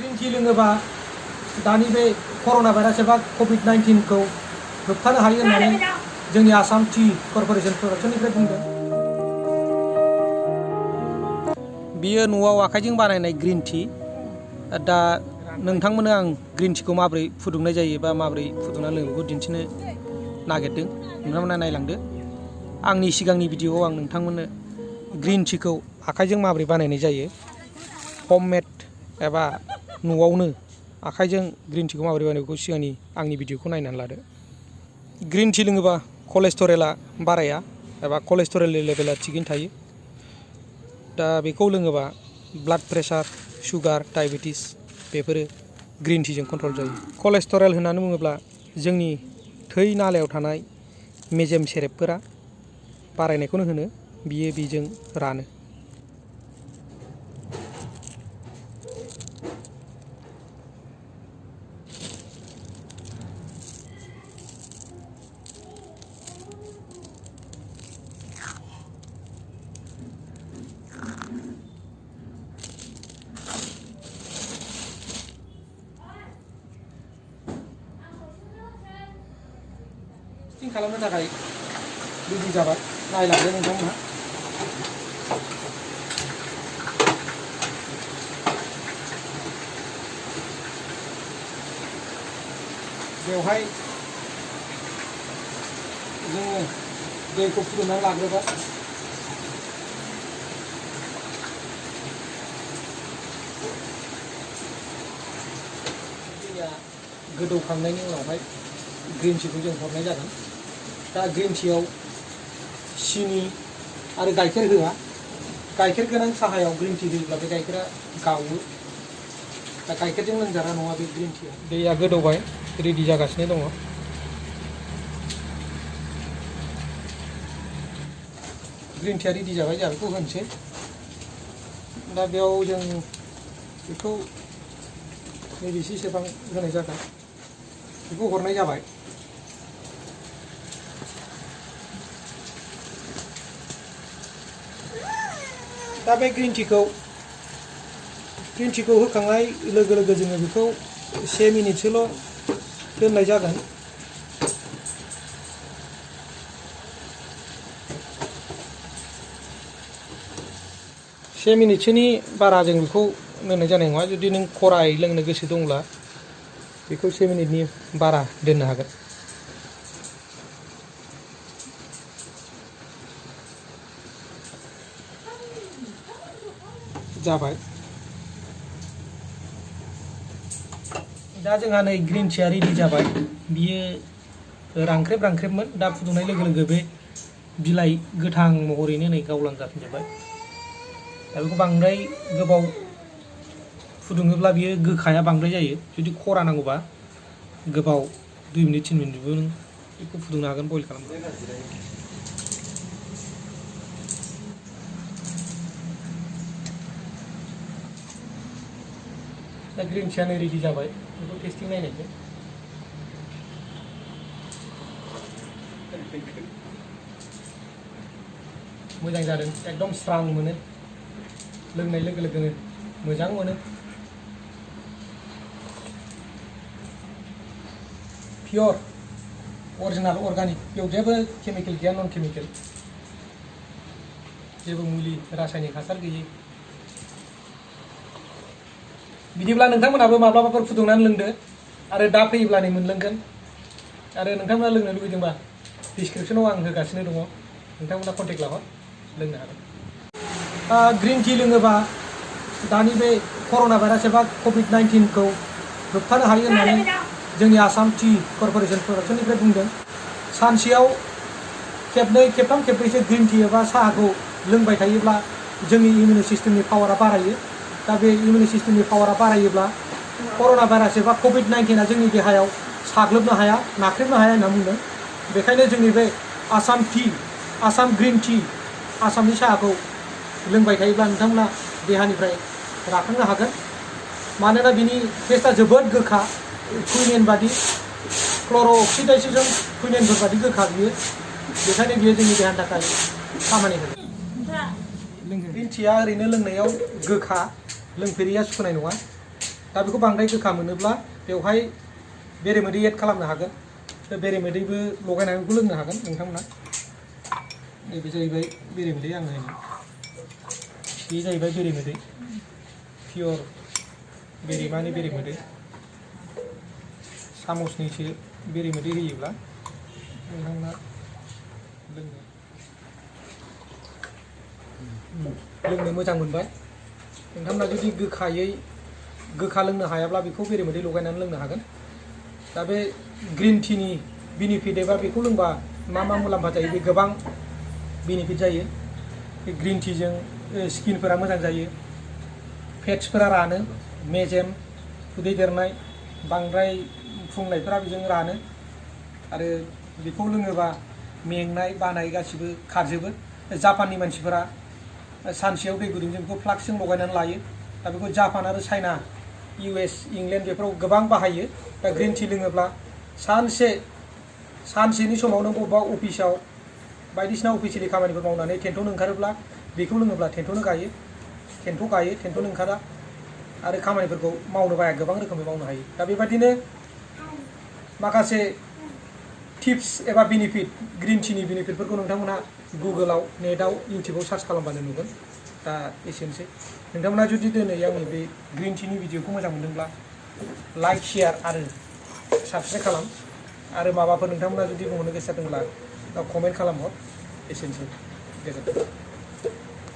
Green tea लोङोबा दानि बे कर'ना भाइरास एबा COVID-19 खौ होबथानो हायो होननानै जोंनि आसाम टी कर्प'रेसन प्रडाक्शननिफ्राय बुंदों। बियो न'आव आखाइजों बानायनाय ग्रीन टी। दा नोंथांमोननो आं ग्रीन टीखौ माबोरै फुदुंनाय जायो बा माबोरै फुदुंना लोङो बेखौ दिन्थिनो नागिरदों। नोंथांमोना नायलांदो। आंनि सिगांनि भिडिअ'आव आं नोंथांमोननो ग्रीन टीखौ आखाइजों माबोरै बानायनाय जायो, हममेड एबा न'आवनो आखाइजों ग्रीन टीखौ माबोरै बानायो बेखौ सिगांनि आंनि भिडिअ'खौ नायनानै लादो। ग्रीन टी लोङोबा कलेस्टरेला बाराया एबा कलेस्टरेल लेभेला थिगैनो थायो। दा बेखौ लोङोबा ब्लाड प्रेसार, सुगार, डायबेटिस बेफोरो ग्रीन टीजों कन्ट्रल जायो। कलेस्टरेल होननानै बुङोब्ला जोंनि थै नालायाव थानाय मेजेम सेरेबफोरा बारायनायखौनो होनो, बियो बेजों रानो। खालामनो थाखाय रेडि जाबाय, नायलांदो नोंथांमोनहा। बेवहाय जोङो दैखौ फुदुंनानै लाग्रोबाय। दैया गोदौखांनायनि उनावहाय ग्रीन टीखौ जों हरनाय जागोन। दा ग्रीन टीआव सिनि आरो गाइखेर होआ। गाइखेर गोनां साहायाव ग्रीन टी होयोब्ला बे गाइखेरा गावो। दा गाइखेरजों लोंजाग्रा नङा बे ग्रीन टीआ। दैया गोदौबाय, रेडि जागासिनो दङ। ग्रीन टीआ रेडि जाबाय, जोंहा बेखौ होनोसै। दा बेयाव जों बेखौ नैबेसेबां होनाय जागोन, बेखौ हरनाय जाबाय। दा बे ग्रीन टीखौ होखांनाय लोगो लोगो जोङो बेखौ 1 मिनिटसोल' दोननाय जागोन। से मिनिटसोनि बारा जों बेखौ दोननाय जानाय नङा। जुदि नों खरायै लोंनो गोसो दंब्ला बेखौ 1 मिनिटनि बारा दोननो हागोन। जाबाय। दा जोंहा नै ग्रीन टीआ रेडि जाबाय। बियो रांख्रेब रांख्रेबमोन, दा फुदुंनाय लोगो लोगो बे बिलाइ गोथां महरैनो नै गावलां जाफिनजोब्बाय। दा बेखौ बांद्राय गोबाव फुदुङोब्ला बियो गोखाया बांद्राय जायो। जुदि खरा नांगौबा गोबाव 2 मिनिट 3 मिनिटबो नों बेखौ फुदुंनो हागोन, बयल खालामनो। दा ग्रीन टीआ नै रेडि जाबाय, बेखौ टेस्टिं नायनायसै। मोजां जादों, एकदम स्रां मोनो, लोंनाय लोगो लोगोनो मोजां मोनो। पियर, अरिजिनाल, अर्गानिक, बेयाव जेबो केमिकेल गैया, नन केमिकेल, जेबो मुलि रासायनिक हासार गैयै। बिदिब्ला नोंथांमोनाबो माब्लाबाफोर फुदुंनानै लोंदो आरो दा फैयोब्ला नै मोनलोंगोन। आरो नोंथांमोना लोंनो लुबैदोंबा डिसक्रिपसनाव आं होगासिनो दङ, नोंथांमोना कन्टेक्ट लाहर, लोंनो हागोन। ग्रीन टी लोङोबा दानि बे कर'ना भाइरास एबा COVID-19 खौ होबथानो हायो होननानै जोंनि आसाम टी कर्प'रेसन प्रडाक्शननिफ्राय बुंदों। सानसेयाव खेबनै खेबथाम खेबब्रैसो ग्रीन टी एबा साहाखौ लोंबाय थायोब्ला जोंनि इमिउन सिस्टेमनि पावारा बारायो। दा बे इमिउन सिस्टेमनि पावारा बारायोब्ला कर'ना भाइरास एबा COVID-19आ जोंनि देहायाव साग्लोबनो हाया, नाख्रेबनो हाया होनना बुंदों। बेखायनो जोंनि बे आसाम ग्रीन टी, आसामनि साहाखौ लोंबाय थायोब्ला नोंथांमोना देहानिफ्राय राखांनो हागोन। मानोना बिनि टेस्टआ जोबोद गोखा, कुइनेन बादि, क्ल'र' अक्सिडाइजजों कुइनेनफोर बादि गोखा बियो। बेखायनो बियो जोंनि देहानि थाखाय खामानि होगोन। ग्रीन टीया ओरैनो लोंनायाव गोखा, लोंफेरिया सुखुनाय नङा। दा बेखौ बांद्राय गोखा मोनोब्ला बेवहाय बेरेमोदै एड खालामनो हागोन बेरेमोदैबो लगायनानै बेखौ लोंनो हागोन नोंथांमोना नैबे जाहैबाय बेरेमोदै आं होनो बे जाहैबाय बेरेमोदै पियर बेरेमानि बेरेमोदै सामसनैसो बेरेमोदै होयोब्ला नोंथांमोना लोंनो मोजां मोनबाय नोंथांमोना जुदि गोखा लोंनो हायाब्ला बेखौ बेरेमोदै लगायनानै लोंनो हागोन दा बे ग्रीन टीनि बेनिफिट एबा बेखौ लोंबा मा मुलाम्फा जायो बे गोबां बेनिफिट जायो बे ग्रीन टीजों स्किनफोरा मोजां जायो फेट्सफोरा रानो मेजेम उदै देरनाय बांद्राय फुंनायफोरा बेजों रानो आरो बेखौ लोङोबा मेंनाय बानाय गासिबो खारजोबो जापाननि मानसिफोरा सानसेयाव दै गुदुंजों बेखौ फ्लाक्सजों लगायनानै लायो दा बेखौ जापान आरो चाइना US इंलेन्ड बेफोराव गोबां बाहायो दा ग्रीन टी लोङोब्ला सानसेनि समावनो बबेबा अफिसाव बायदिसिना अफिसियेलि खामानिफोर मावनानै टेनसन ओंखारोब्ला बेखौ लोङोब्ला टेनसन गायो टेनसन ओंखारा आरो खामानिफोरखौ मावनो बाया गोबां रोखोमै मावनो हायो दा बेबायदिनो माखासे टिप्स एबा बेनिफिट ग्रीन टीनि बेनिफिटफोरखौ नोंथांमोना गुगोलाव नेटआव इउटिउबाव सार्च खालामबानो नुगोन दा एसेनोसै नोंथांमोना जुदि दिनै आंनि बे ग्रीन टीनि भिडिअखौ मोजां मोनदोंब्ला लाइक शेयार आरो साबस्क्राइब खालाम आरो माबाफोर नोंथांमोना जुदि बुंहरनो गोसो जादोंब्ला कमेन्ट खालामहर एसेनोसै गोजोन्थों